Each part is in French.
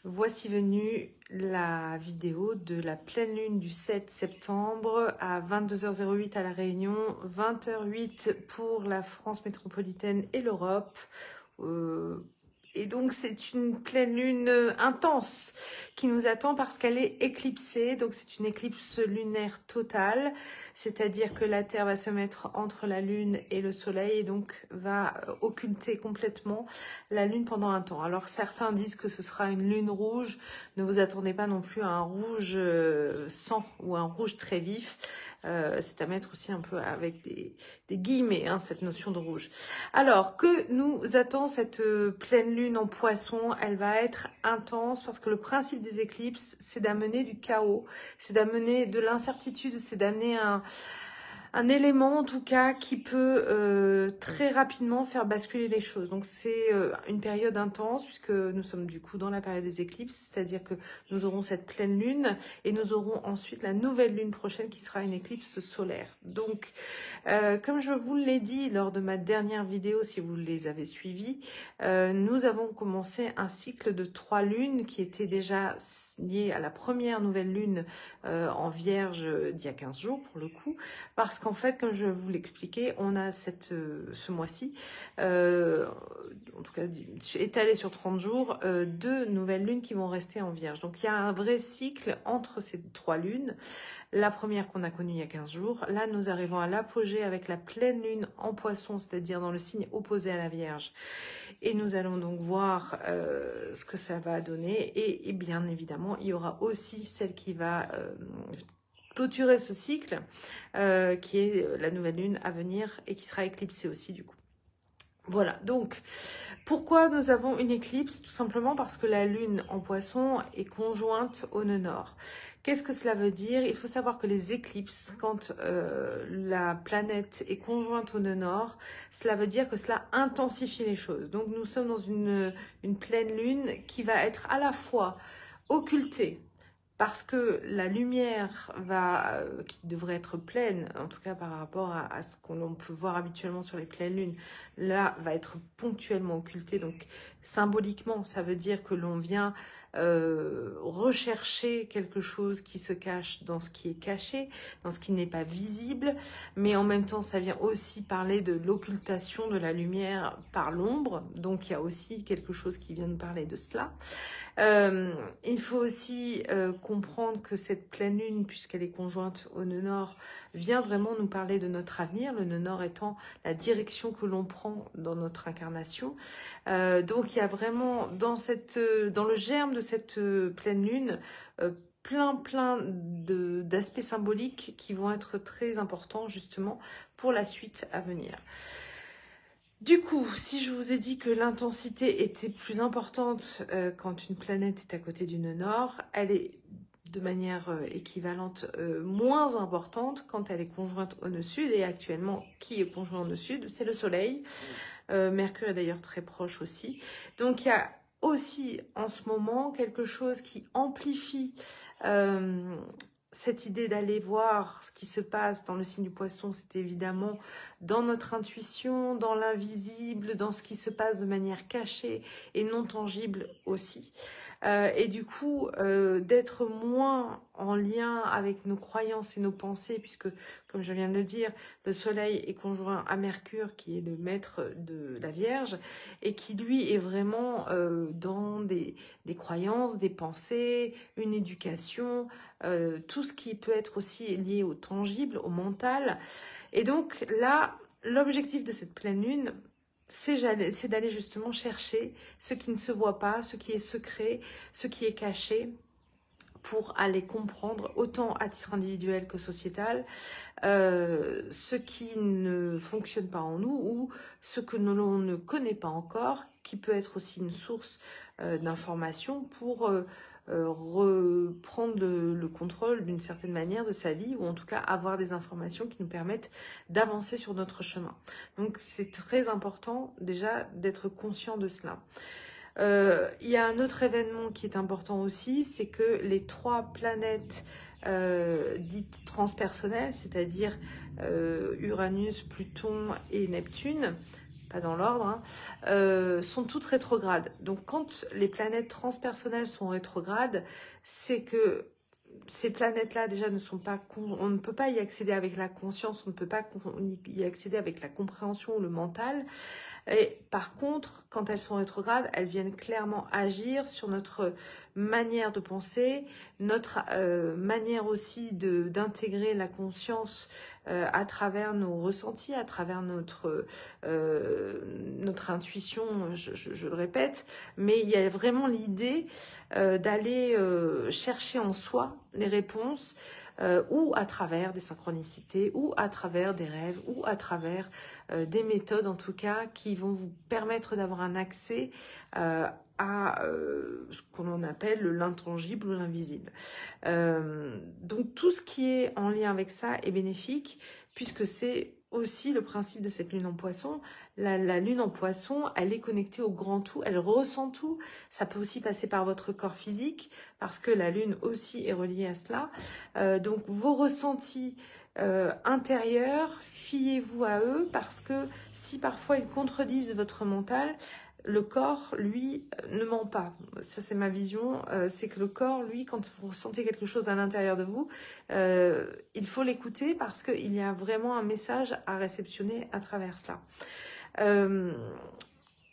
Voici venue la vidéo de la pleine lune du 7 septembre à 22h08 à La Réunion, 20h08 pour la France métropolitaine et l'Europe. Et donc c'est une pleine lune intense qui nous attend parce qu'elle est éclipsée. Donc c'est une éclipse lunaire totale, c'est-à-dire que la Terre va se mettre entre la Lune et le Soleil et donc va occulter complètement la Lune pendant un temps. Alors certains disent que ce sera une lune rouge. Ne vous attendez pas non plus à un rouge sang ou un rouge très vif. C'est à mettre aussi un peu avec des guillemets, hein, cette notion de rouge. Alors, que nous attend cette pleine lune en Poisson? Elle va être intense parce que le principe des éclipses, c'est d'amener du chaos, c'est d'amener de l'incertitude, c'est d'amener un élément en tout cas qui peut très rapidement faire basculer les choses. Donc c'est une période intense puisque nous sommes du coup dans la période des éclipses, c'est-à-dire que nous aurons cette pleine lune et nous aurons ensuite la nouvelle lune prochaine qui sera une éclipse solaire. Donc comme je vous l'ai dit lors de ma dernière vidéo, si vous les avez suivies, nous avons commencé un cycle de 3 lunes qui était déjà lié à la première nouvelle lune en Vierge d'il y a 15 jours pour le coup, parce qu'en fait, comme je vous l'expliquais, on a ce mois-ci, en tout cas étalé sur 30 jours, 2 nouvelles lunes qui vont rester en Vierge. Donc il y a un vrai cycle entre ces 3 lunes. La première qu'on a connue il y a 15 jours. Là, nous arrivons à l'apogée avec la pleine lune en Poisson, c'est-à-dire dans le signe opposé à la Vierge. Et nous allons donc voir ce que ça va donner. Et bien évidemment, il y aura aussi celle qui va clôturer ce cycle, qui est la nouvelle lune à venir et qui sera éclipsée aussi du coup. Voilà, donc pourquoi nous avons une éclipse? Tout simplement parce que la lune en Poisson est conjointe au nœud nord. Qu'est-ce que cela veut dire? Il faut savoir que les éclipses, quand la planète est conjointe au nœud nord, cela veut dire que cela intensifie les choses. Donc nous sommes dans une pleine lune qui va être à la fois occultée, parce que la lumière qui devrait être pleine, en tout cas par rapport à ce qu'on peut voir habituellement sur les pleines lunes, là va être ponctuellement occultée. Donc symboliquement, ça veut dire que l'on vient rechercher quelque chose qui se cache dans ce qui est caché, dans ce qui n'est pas visible, mais en même temps ça vient aussi parler de l'occultation de la lumière par l'ombre. Donc il y a aussi quelque chose qui vient nous parler de cela. Il faut aussi comprendre que cette pleine lune, puisqu'elle est conjointe au nœud nord, vient vraiment nous parler de notre avenir, le nœud nord étant la direction que l'on prend dans notre incarnation. Donc il y a vraiment dans le germe de cette pleine lune plein d'aspects symboliques qui vont être très importants justement pour la suite à venir. Du coup, si je vous ai dit que l'intensité était plus importante quand une planète est à côté du nœud nord, elle est de manière équivalente moins importante quand elle est conjointe au nœud sud. Et actuellement, qui est conjoint au nœud sud? C'est le Soleil. Mercure est d'ailleurs très proche aussi. Donc il y a aussi en ce moment quelque chose qui amplifie cette idée d'aller voir ce qui se passe dans le signe du Poisson. C'est évidemment dans notre intuition, dans l'invisible, dans ce qui se passe de manière cachée et non tangible aussi. Et du coup, d'être moins en lien avec nos croyances et nos pensées, puisque, comme je viens de le dire, le Soleil est conjoint à Mercure, qui est le maître de la Vierge, et qui, lui, est vraiment dans des croyances, des pensées, une éducation, tout ce qui peut être aussi lié au tangible, au mental. Et donc là, l'objectif de cette pleine lune, c'est d'aller justement chercher ce qui ne se voit pas, ce qui est secret, ce qui est caché, pour aller comprendre, autant à titre individuel que sociétal, ce qui ne fonctionne pas en nous ou ce que l'on ne connaît pas encore, qui peut être aussi une source d'information pour reprendre le contrôle d'une certaine manière de sa vie, ou en tout cas avoir des informations qui nous permettent d'avancer sur notre chemin. Donc c'est très important déjà d'être conscient de cela. Il y a un autre événement qui est important aussi, c'est que les 3 planètes dites transpersonnelles, c'est-à-dire Uranus, Pluton et Neptune, pas dans l'ordre, hein, sont toutes rétrogrades. Donc quand les planètes transpersonnelles sont rétrogrades, c'est que ces planètes-là déjà ne sont pas... On ne peut pas y accéder avec la conscience, on ne peut pas y accéder avec la compréhension ou le mental. Et par contre, quand elles sont rétrogrades, elles viennent clairement agir sur notre manière de penser, notre manière aussi d'intégrer la conscience à travers nos ressentis, à travers notre intuition, je le répète. Mais il y a vraiment l'idée d'aller chercher en soi les réponses, ou à travers des synchronicités, ou à travers des rêves, ou à travers des méthodes en tout cas qui vont vous permettre d'avoir un accès à ce qu'on appelle l'intangible ou l'invisible. Donc tout ce qui est en lien avec ça est bénéfique, puisque c'est aussi le principe de cette lune en poisson. La lune en poisson, elle est connectée au grand tout, elle ressent tout. Ça peut aussi passer par votre corps physique, parce que la lune aussi est reliée à cela. Donc vos ressentis intérieurs, fiez-vous à eux, parce que si parfois ils contredisent votre mental, le corps, lui, ne ment pas. Ça, c'est ma vision. C'est que le corps, lui, quand vous ressentez quelque chose à l'intérieur de vous, il faut l'écouter parce qu'il y a vraiment un message à réceptionner à travers cela.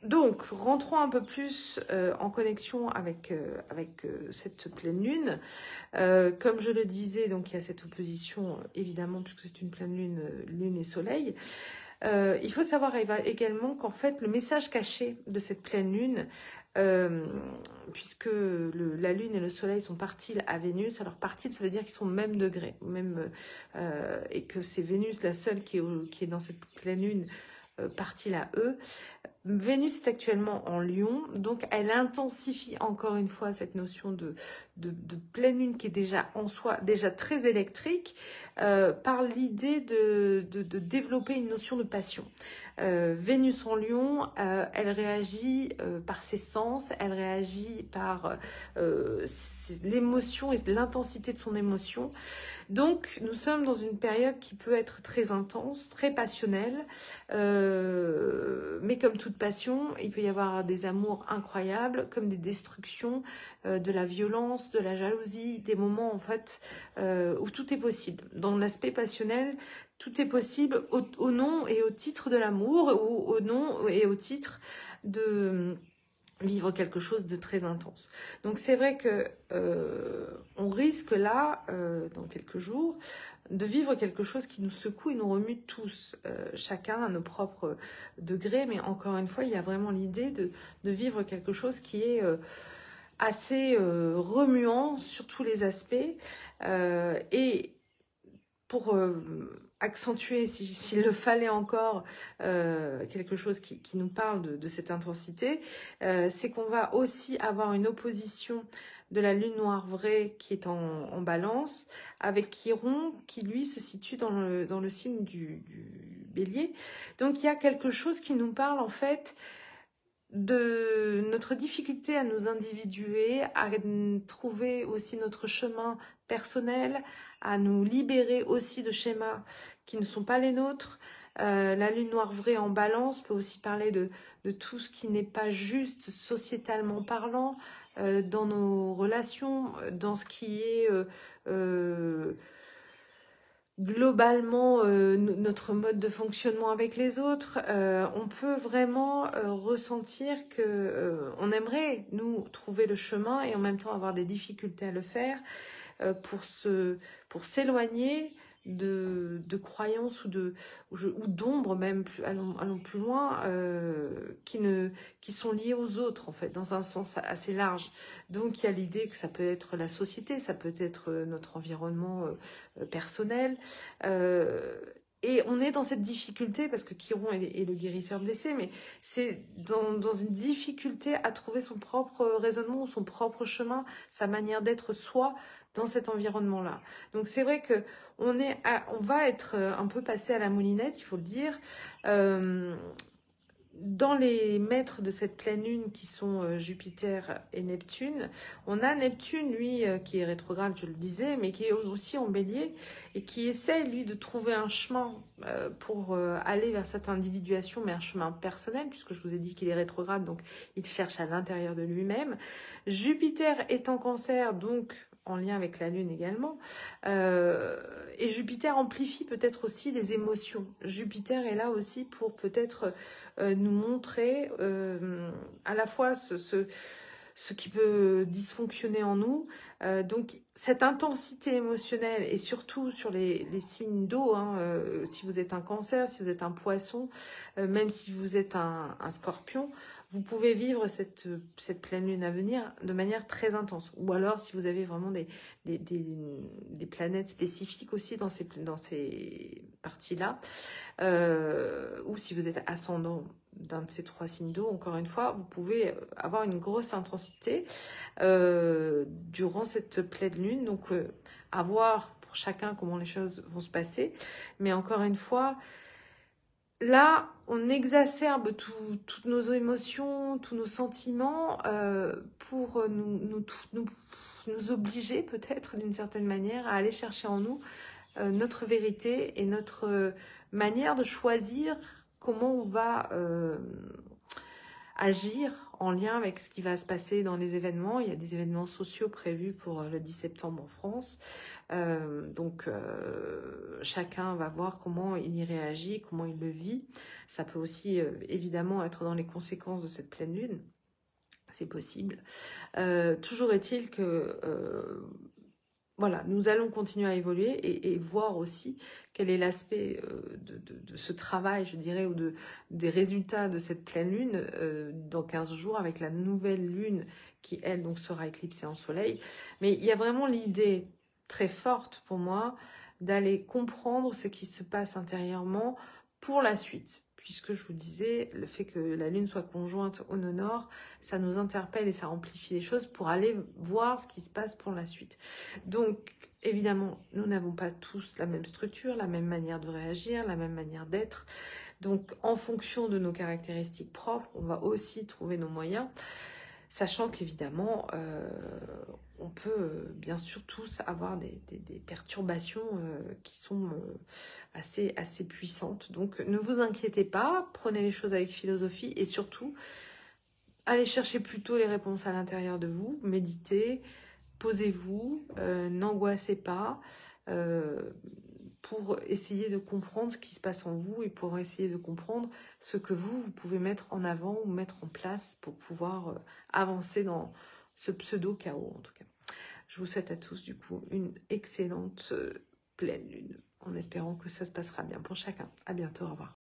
Donc, rentrons un peu plus en connexion avec cette pleine lune. Comme je le disais, donc il y a cette opposition, évidemment, puisque c'est une pleine lune, lune et soleil. Il faut savoir également qu'en fait, le message caché de cette pleine lune, puisque la lune et le soleil sont partiles à Vénus, alors partiles, ça veut dire qu'ils sont au même degré, et que c'est Vénus la seule qui est dans cette pleine lune, partile à eux. Vénus est actuellement en Lion, donc elle intensifie encore une fois cette notion de pleine lune qui est déjà en soi, déjà très électrique, par l'idée de développer une notion de passion. Vénus en Lion, elle réagit par ses sens, elle réagit par l'émotion et l'intensité de son émotion. Donc, nous sommes dans une période qui peut être très intense, très passionnelle, mais comme toute passion, il peut y avoir des amours incroyables, comme des destructions, de la violence, de la jalousie, des moments en fait où tout est possible. Dans l'aspect passionnel, tout est possible au nom et au titre de l'amour, ou au nom et au titre de vivre quelque chose de très intense. Donc c'est vrai que on risque là, dans quelques jours, de vivre quelque chose qui nous secoue et nous remue tous, chacun à nos propres degrés, mais encore une fois, il y a vraiment l'idée de vivre quelque chose qui est assez remuant sur tous les aspects, et pour accentuer, s'il le fallait encore, quelque chose qui nous parle de cette intensité, c'est qu'on va aussi avoir une opposition de la lune noire vraie qui est en balance, avec Chiron qui lui se situe dans le signe du bélier. Donc il y a quelque chose qui nous parle en fait de notre difficulté à nous individuer, à trouver aussi notre chemin personnel, à nous libérer aussi de schémas qui ne sont pas les nôtres. La lune noire vraie en balance peut aussi parler de tout ce qui n'est pas juste sociétalement parlant, dans nos relations, dans ce qui est globalement notre mode de fonctionnement avec les autres. On peut vraiment ressentir que on aimerait nous trouver le chemin et en même temps avoir des difficultés à le faire, pour s'éloigner de croyances ou d'ombres même, allons plus loin, qui sont liées aux autres en fait, dans un sens assez large. Donc il y a l'idée que ça peut être la société, ça peut être notre environnement personnel, et on est dans cette difficulté, parce que Chiron est le guérisseur blessé, mais c'est dans une difficulté à trouver son propre raisonnement, son propre chemin, sa manière d'être soi dans cet environnement-là. Donc c'est vrai que on va être un peu passé à la moulinette, il faut le dire, dans les maîtres de cette pleine lune qui sont Jupiter et Neptune, on a Neptune, lui, qui est rétrograde, je le disais, mais qui est aussi en bélier et qui essaie, lui, de trouver un chemin pour aller vers cette individuation, mais un chemin personnel, puisque je vous ai dit qu'il est rétrograde, donc il cherche à l'intérieur de lui-même. Jupiter est en Cancer, donc en lien avec la Lune également. Et Jupiter amplifie peut-être aussi les émotions. Jupiter est là aussi pour peut-être nous montrer à la fois ce qui peut dysfonctionner en nous. Donc, cette intensité émotionnelle, et surtout sur les signes d'eau, hein, si vous êtes un Cancer, si vous êtes un Poisson, même si vous êtes un Scorpion, vous pouvez vivre cette pleine lune à venir de manière très intense. Ou alors, si vous avez vraiment des planètes spécifiques aussi dans ces parties-là, ou si vous êtes ascendant d'un de ces 3 signes d'eau, encore une fois, vous pouvez avoir une grosse intensité durant cette pleine lune. Donc, à voir pour chacun comment les choses vont se passer. Mais encore une fois, là, on exacerbe toutes nos émotions, tous nos sentiments pour nous obliger peut-être d'une certaine manière à aller chercher en nous notre vérité et notre manière de choisir comment on va agir en lien avec ce qui va se passer dans les événements. Il y a des événements sociaux prévus pour le 10 septembre en France. Donc, chacun va voir comment il y réagit, comment il le vit. Ça peut aussi, évidemment, être dans les conséquences de cette pleine lune. C'est possible. Toujours est-il que... voilà, nous allons continuer à évoluer et voir aussi quel est l'aspect de ce travail, je dirais, ou des résultats de cette pleine lune dans 15 jours avec la nouvelle lune qui, elle, donc sera éclipsée en soleil. Mais il y a vraiment l'idée très forte pour moi d'aller comprendre ce qui se passe intérieurement pour la suite. Puisque je vous disais, le fait que la lune soit conjointe au nord, ça nous interpelle et ça amplifie les choses pour aller voir ce qui se passe pour la suite. Donc, évidemment, nous n'avons pas tous la même structure, la même manière de réagir, la même manière d'être. Donc, en fonction de nos caractéristiques propres, on va aussi trouver nos moyens, sachant qu'évidemment, on peut bien sûr tous avoir des perturbations qui sont assez puissantes. Donc, ne vous inquiétez pas, prenez les choses avec philosophie et surtout, allez chercher plutôt les réponses à l'intérieur de vous, méditez, posez-vous, n'angoissez pas pour essayer de comprendre ce qui se passe en vous et pour essayer de comprendre ce que vous pouvez mettre en avant ou mettre en place pour pouvoir avancer dans ce pseudo-chaos en tout cas. Je vous souhaite à tous du coup une excellente pleine lune en espérant que ça se passera bien pour chacun. À bientôt, au revoir.